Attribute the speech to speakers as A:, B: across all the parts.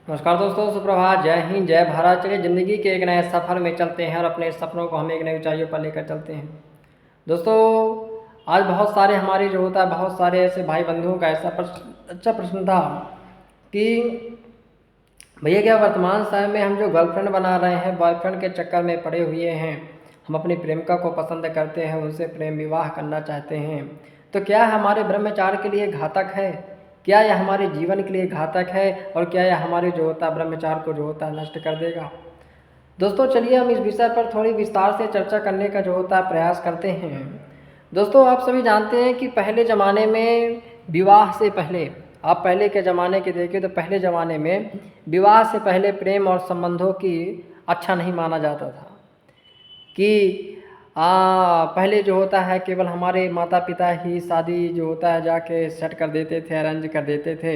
A: नमस्कार दोस्तों, सुप्रभात, जय हिंद, जय भारत। चलिए ज़िंदगी के एक नए सफ़र में चलते हैं और अपने सपनों को हम एक नई ऊंचाइयों पर लेकर चलते हैं। दोस्तों, आज बहुत सारे हमारे जो होता है बहुत सारे ऐसे भाई बंधुओं का ऐसा अच्छा प्रश्न था कि भैया क्या वर्तमान समय में हम जो गर्लफ्रेंड बना रहे हैं, बॉयफ्रेंड के चक्कर में पड़े हुए हैं, हम अपनी प्रेमिका को पसंद करते हैं, उनसे प्रेम विवाह करना चाहते हैं, तो क्या हमारे ब्रह्मचार्य के लिए घातक है? क्या यह हमारे जीवन के लिए घातक है? और क्या यह हमारे जो होता है ब्रह्मचार्य को जो होता है नष्ट कर देगा? दोस्तों, चलिए हम इस विषय पर थोड़ी विस्तार से चर्चा करने का जो होता है प्रयास करते हैं। दोस्तों, आप सभी जानते हैं कि पहले ज़माने में विवाह से पहले, आप पहले के ज़माने के देखिए तो पहले ज़माने में विवाह से पहले प्रेम और संबंधों की अच्छा नहीं माना जाता था कि पहले जो होता है केवल हमारे माता पिता ही शादी जो होता है जाके सेट कर देते थे, अरेंज कर देते थे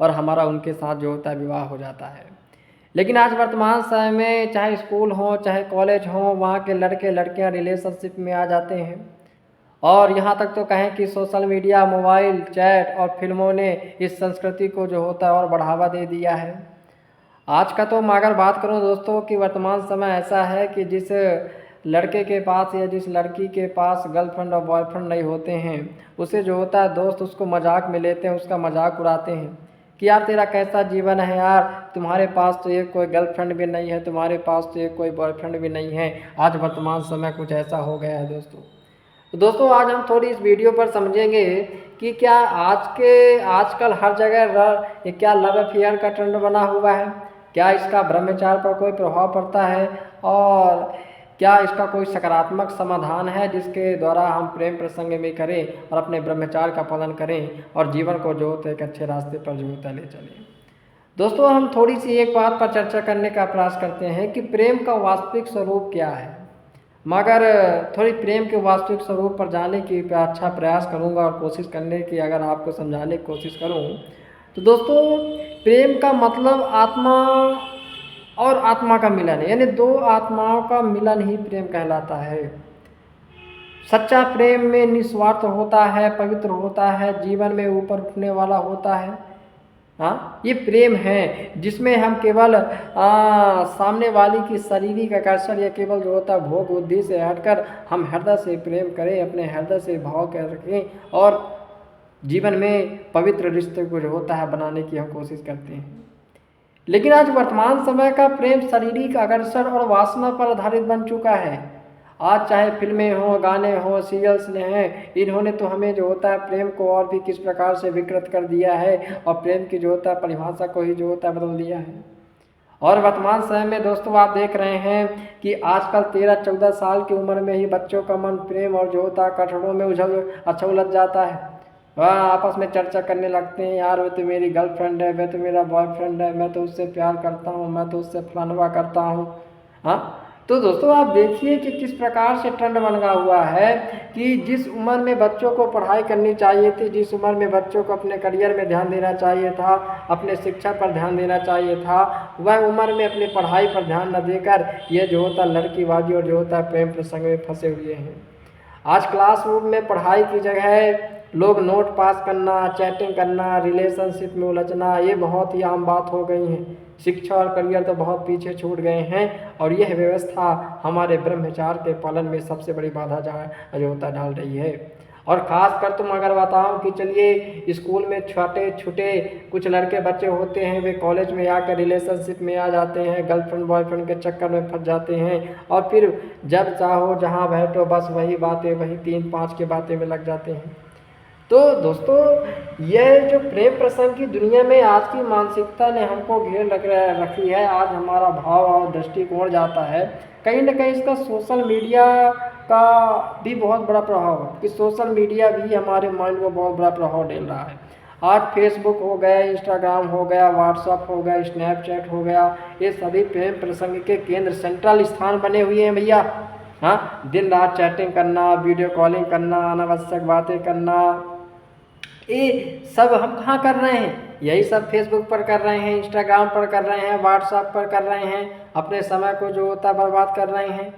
A: और हमारा उनके साथ जो होता है विवाह हो जाता है। लेकिन आज वर्तमान समय में चाहे स्कूल हो चाहे कॉलेज हो, वहाँ के लड़के लड़कियाँ रिलेशनशिप में आ जाते हैं। और यहाँ तक तो कहें कि सोशल मीडिया, मोबाइल, चैट और फिल्मों ने इस संस्कृति को जो होता है और बढ़ावा दे दिया है। आज का तो मैं अगर बात करूँ दोस्तों कि वर्तमान समय ऐसा है कि जिस लड़के के पास या जिस लड़की के पास गर्लफ्रेंड और बॉयफ्रेंड नहीं होते हैं, उसे जो होता है दोस्त उसको मजाक में लेते हैं, उसका मजाक उड़ाते हैं कि यार तेरा कैसा जीवन है यार, तुम्हारे पास तो एक कोई गर्लफ्रेंड भी नहीं है, तुम्हारे पास तो एक कोई बॉयफ्रेंड भी नहीं है। आज वर्तमान समय कुछ ऐसा हो गया है दोस्तों। तो दोस्तों, आज हम थोड़ी इस वीडियो पर समझेंगे कि क्या आजकल हर जगह ये क्या लव अफेयर का ट्रेंड बना हुआ है, क्या इसका ब्रह्मचार्य पर कोई प्रभाव पड़ता है और क्या इसका कोई सकारात्मक समाधान है जिसके द्वारा हम प्रेम प्रसंग में करें और अपने ब्रह्मचार्य का पालन करें और जीवन को जो होता है एक अच्छे रास्ते पर जो होता है ले चलें। दोस्तों, हम थोड़ी सी एक बात पर चर्चा करने का प्रयास करते हैं कि प्रेम का वास्तविक स्वरूप क्या है। मगर थोड़ी प्रेम के वास्तविक स्वरूप पर जाने की अच्छा प्रयास करूंगा और कोशिश करने की अगर आपको समझाने की कोशिश करूं तो दोस्तों, प्रेम का मतलब आत्मा और आत्मा का मिलन है, यानी दो आत्माओं का मिलन ही प्रेम कहलाता है। सच्चा प्रेम में निस्वार्थ होता है, पवित्र होता है, जीवन में ऊपर उठने वाला होता है। हाँ, ये प्रेम है जिसमें हम केवल सामने वाली की शारीरिक आकर्षण या केवल जो होता है भोग बुद्धि से हटकर हम हृदय से प्रेम करें, अपने हृदय से भाव कर रखें और जीवन में पवित्र रिश्ते को जो होता है बनाने की हम कोशिश करते हैं। लेकिन आज वर्तमान समय का प्रेम शारीरिक आकर्षण और वासना पर आधारित बन चुका है। आज चाहे फिल्में हो, गाने हो, सीरियल्स हैं, इन्होंने तो हमें जो होता है प्रेम को और भी किस प्रकार से विकृत कर दिया है और प्रेम की जो होता है परिभाषा को ही जो होता है बदल दिया है। और वर्तमान समय में दोस्तों आप देख रहे हैं कि आजकल 13-14 साल की उम्र में ही बच्चों का मन प्रेम और जो होता है कठड़ों में उलझ जाता है। वह आपस में चर्चा करने लगते हैं, यार वो तो मेरी गर्लफ्रेंड है, वह तो मेरा बॉयफ्रेंड है, मैं तो उससे प्यार करता हूँ, मैं तो उससे फलानवा करता हूँ। हाँ, तो दोस्तों आप देखिए कि किस प्रकार से ट्रेंड बना हुआ है कि जिस उम्र में बच्चों को पढ़ाई करनी चाहिए थी, जिस उम्र में बच्चों को अपने करियर में ध्यान देना चाहिए था, अपने शिक्षा पर ध्यान देना चाहिए था, वह उम्र में अपनी पढ़ाई पर ध्यान न देकर ये जो होता लड़कीबाजी और जो होता है प्रेम प्रसंग में फंसे हुए हैं। आज क्लासरूम में पढ़ाई की जगह लोग नोट पास करना, चैटिंग करना, रिलेशनशिप में उलझना, ये बहुत ही आम बात हो गई है। शिक्षा और करियर तो बहुत पीछे छूट गए हैं और यह व्यवस्था हमारे ब्रह्मचार्य के पालन में सबसे बड़ी बाधा जो होता डाल रही है। और ख़ास कर तुम अगर बताओ कि चलिए स्कूल में छोटे छोटे कुछ लड़के बच्चे होते हैं, वे कॉलेज में आकर रिलेशनशिप में आ जाते हैं, गर्लफ्रेंड बॉयफ्रेंड के चक्कर में फंस जाते हैं और फिर जब चाहो जहाँ बैठो बस वही बातें, वही 3-5 की बातें में लग जाते हैं। तो दोस्तों, यह जो प्रेम प्रसंग की दुनिया में आज की मानसिकता ने हमको घेर रखी है, आज हमारा भाव और दृष्टिकोण जाता है, कहीं ना कहीं इसका सोशल मीडिया का भी बहुत बड़ा प्रभाव है कि सोशल मीडिया भी हमारे माइंड को बहुत बड़ा प्रभाव डाल रहा है। आज फेसबुक हो गया, इंस्टाग्राम हो गया, व्हाट्सअप हो गया, स्नैपचैट हो गया, ये सभी प्रेम प्रसंग के केंद्र सेंट्रल स्थान बने हुए हैं भैया। हाँ, दिन रात चैटिंग करना, वीडियो कॉलिंग करना, अनावश्यक बातें करना, ये सब हम कहाँ कर रहे हैं? यही सब फेसबुक पर कर रहे हैं, इंस्टाग्राम पर कर रहे हैं, व्हाट्सएप पर कर रहे हैं, अपने समय को जो होता है बर्बाद कर रहे हैं।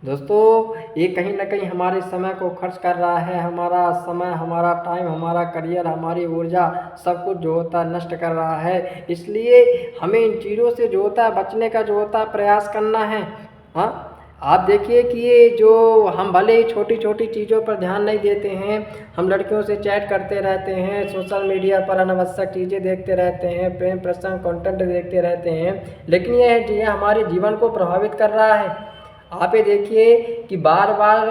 A: दोस्तों ये कहीं ना कहीं हमारे समय को खर्च कर रहा है, हमारा समय, हमारा टाइम, हमारा करियर, हमारी ऊर्जा सब कुछ जो होता है नष्ट कर रहा है। इसलिए हमें इन चीज़ों से जो होता है बचने का जो होता है प्रयास करना है। हाँ, आप देखिए कि ये जो हम भले ही छोटी छोटी चीज़ों पर ध्यान नहीं देते हैं, हम लड़कियों से चैट करते रहते हैं, सोशल मीडिया पर अनावश्यक चीज़ें देखते रहते हैं, प्रेम प्रसंग कंटेंट देखते रहते हैं, लेकिन यह हमारे जीवन को प्रभावित कर रहा है। आप ये देखिए कि बार बार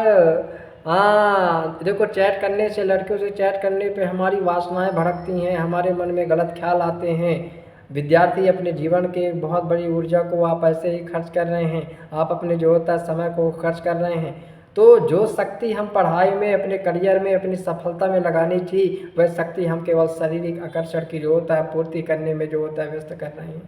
A: देखो चैट करने से, लड़कियों से चैट करने पे हमारी वासनाएं भड़कती हैं, हमारे मन में गलत ख्याल आते हैं। विद्यार्थी अपने जीवन के बहुत बड़ी ऊर्जा को आप ऐसे ही खर्च कर रहे हैं, आप अपने जो होता है समय को खर्च कर रहे हैं। तो जो शक्ति हम पढ़ाई में, अपने करियर में, अपनी सफलता में लगानी थी, वह शक्ति हम केवल शारीरिक आकर्षण की जो होता है पूर्ति करने में जो होता है व्यस्त कर रहे हैं।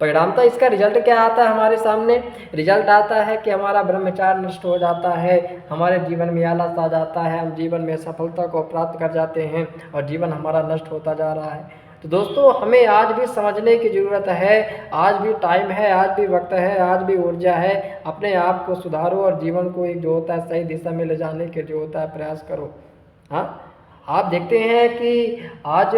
A: परिणामतः इसका रिजल्ट क्या आता है हमारे सामने? रिजल्ट आता है कि हमारा ब्रह्मचार्य नष्ट हो जाता है, हमारे जीवन में आलस आ जाता है, हम जीवन में सफलता को प्राप्त कर जाते हैं और जीवन हमारा नष्ट होता जा रहा है। तो दोस्तों हमें आज भी समझने की ज़रूरत है, आज भी टाइम है, आज भी वक्त है, आज भी ऊर्जा है। अपने आप को सुधारो और जीवन को एक जो होता है सही दिशा में ले जाने के जो होता है प्रयास करो। हाँ, आप देखते हैं कि आज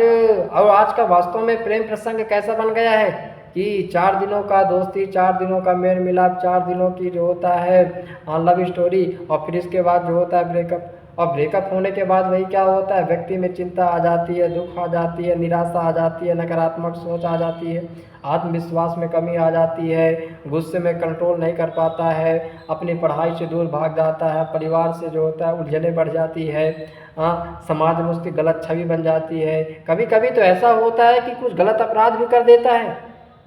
A: का वास्तव में प्रेम प्रसंग कैसा बन गया है कि 4 दिनों का दोस्ती, 4 दिनों का मेल मिलाप, 4 दिनों की जो होता है लव स्टोरी, और फिर इसके बाद जो होता है ब्रेकअप। और ब्रेकअप होने के बाद वही क्या होता है, व्यक्ति में चिंता आ जाती है, दुख आ जाती है, निराशा आ जाती है, नकारात्मक सोच आ जाती है, आत्मविश्वास में कमी आ जाती है, गुस्से में कंट्रोल नहीं कर पाता है, अपनी पढ़ाई से दूर भाग जाता है, परिवार से जो होता है उलझने बढ़ जाती है, समाज में उसकी गलत छवि बन जाती है। कभी कभी तो ऐसा होता है कि कुछ गलत अपराध भी कर देता है।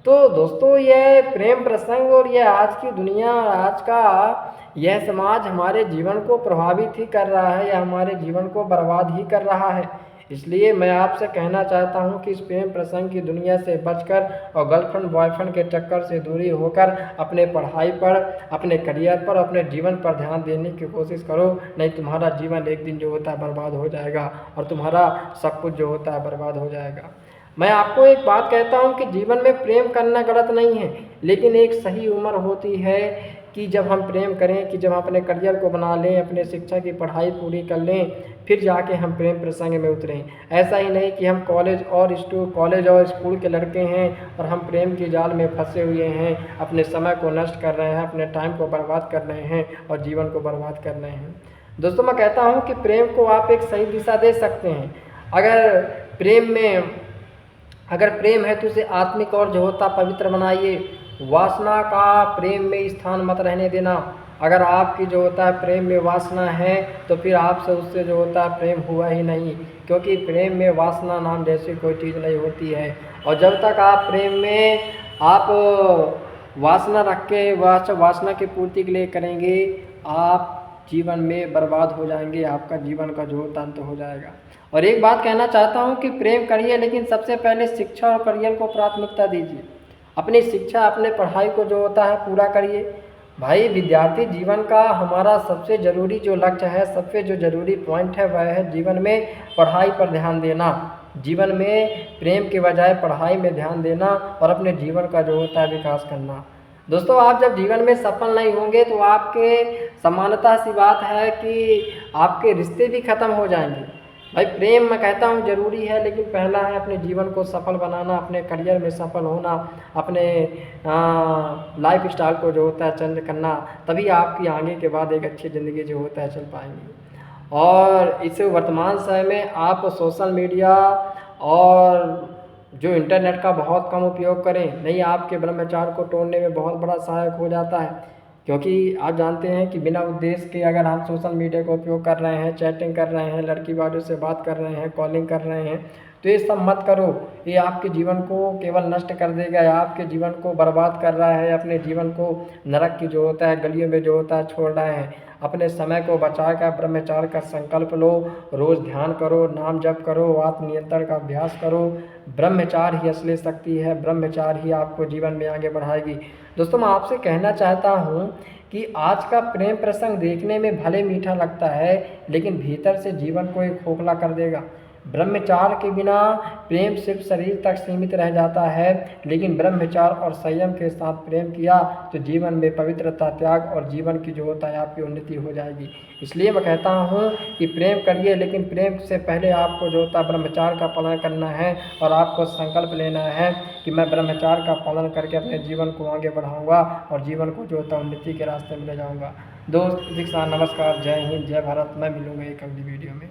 A: तो दोस्तों यह प्रेम प्रसंग और यह आज की दुनिया, आज का यह समाज हमारे जीवन को प्रभावित ही कर रहा है या हमारे जीवन को बर्बाद ही कर रहा है। इसलिए मैं आपसे कहना चाहता हूं कि इस प्रेम प्रसंग की दुनिया से बचकर और गर्लफ्रेंड बॉयफ्रेंड के चक्कर से दूरी होकर अपने पढ़ाई पर, अपने करियर पर, अपने जीवन पर ध्यान देने की कोशिश करो। नहीं तुम्हारा जीवन एक दिन जो होता है बर्बाद हो जाएगा और तुम्हारा सब कुछ जो होता है बर्बाद हो जाएगा। मैं आपको एक बात कहता हूँ कि जीवन में प्रेम करना गलत नहीं है, लेकिन एक सही उम्र होती है कि जब हम प्रेम करें, कि जब हम अपने करियर को बना लें, अपने शिक्षा की पढ़ाई पूरी कर लें, फिर जाके हम प्रेम प्रसंग में उतरें। ऐसा ही नहीं कि हम कॉलेज और स्कूल के लड़के हैं और हम प्रेम की जाल में फंसे हुए हैं, अपने समय को नष्ट कर रहे हैं, अपने टाइम को बर्बाद कर रहे हैं और जीवन को बर्बाद कर रहे हैं। दोस्तों मैं कहता हूँ कि प्रेम को आप एक सही दिशा दे सकते हैं। अगर प्रेम है तो उसे आत्मिक और जो होता पवित्र बनाइए। वासना का प्रेम में स्थान मत रहने देना। अगर आपकी जो होता है प्रेम में वासना है तो फिर आपसे उससे जो होता है प्रेम हुआ ही नहीं, क्योंकि प्रेम में वासना नाम जैसी कोई चीज़ नहीं होती है। और जब तक आप प्रेम में आप वासना रख के वासना की पूर्ति के लिए करेंगे, आप जीवन में बर्बाद हो जाएंगे, आपका जीवन का जो होता अंत हो जाएगा। और एक बात कहना चाहता हूँ कि प्रेम करिए, लेकिन सबसे पहले शिक्षा और करियर को प्राथमिकता दीजिए। अपनी शिक्षा, अपने पढ़ाई को जो होता है पूरा करिए। भाई विद्यार्थी जीवन का हमारा सबसे ज़रूरी जो लक्ष्य है, सबसे जो ज़रूरी पॉइंट है वह है जीवन में पढ़ाई पर ध्यान देना। जीवन में प्रेम के बजाय पढ़ाई में ध्यान देना और अपने जीवन का जो होता है विकास करना। दोस्तों आप जब जीवन में सफल नहीं होंगे तो आपके समानता सी बात है कि आपके रिश्ते भी खत्म हो जाएंगे। भाई प्रेम मैं कहता हूँ ज़रूरी है, लेकिन पहला है अपने जीवन को सफल बनाना, अपने करियर में सफल होना, अपने लाइफ स्टाइल को जो होता है चेंज करना, तभी आपकी आगे के बाद एक अच्छी ज़िंदगी जो होता है चल पाएंगी। और इस वर्तमान समय में आप सोशल मीडिया और जो इंटरनेट का बहुत कम उपयोग करें, नहीं आपके ब्रह्मचार्य को तोड़ने में बहुत बड़ा सहायक हो जाता है। क्योंकि आप जानते हैं कि बिना उद्देश्य के अगर हम सोशल मीडिया का उपयोग कर रहे हैं, चैटिंग कर रहे हैं, लड़की वालों से बात कर रहे हैं, कॉलिंग कर रहे हैं, तो ये सब मत करो। ये आपके जीवन को केवल नष्ट कर देगा, या आपके जीवन को बर्बाद कर रहा है, अपने जीवन को नरक की जो होता है गलियों में जो होता है छोड़ रहा है। अपने समय को बचाकर ब्रह्मचार्य का संकल्प लो, रोज़ ध्यान करो, नाम जप करो, आत्मनियंत्रण का अभ्यास करो। ब्रह्मचार्य ही असली शक्ति है, ब्रह्मचार्य ही आपको जीवन में आगे बढ़ाएगी। दोस्तों मैं आपसे कहना चाहता हूँ कि आज का प्रेम प्रसंग देखने में भले मीठा लगता है, लेकिन भीतर से जीवन को एक खोखला कर देगा। ब्रह्मचार्य के बिना प्रेम सिर्फ शरीर तक सीमित रह जाता है, लेकिन ब्रह्मचार्य और संयम के साथ प्रेम किया तो जीवन में पवित्रता, त्याग और जीवन की जो होता है आपकी उन्नति हो जाएगी। इसलिए मैं कहता हूँ कि प्रेम करिए, लेकिन प्रेम से पहले आपको जो होता है ब्रह्मचार्य का पालन करना है और आपको संकल्प लेना है कि मैं ब्रह्मचार्य का पालन करके अपने जीवन को आगे बढ़ाऊँगा और जीवन को जो होता है उन्नति के रास्ते में ले जाऊँगा। दोस्त इसी के साथ नमस्कार, जय हिंद, जय भारत। मैं मिलूँगा एक अगली वीडियो में।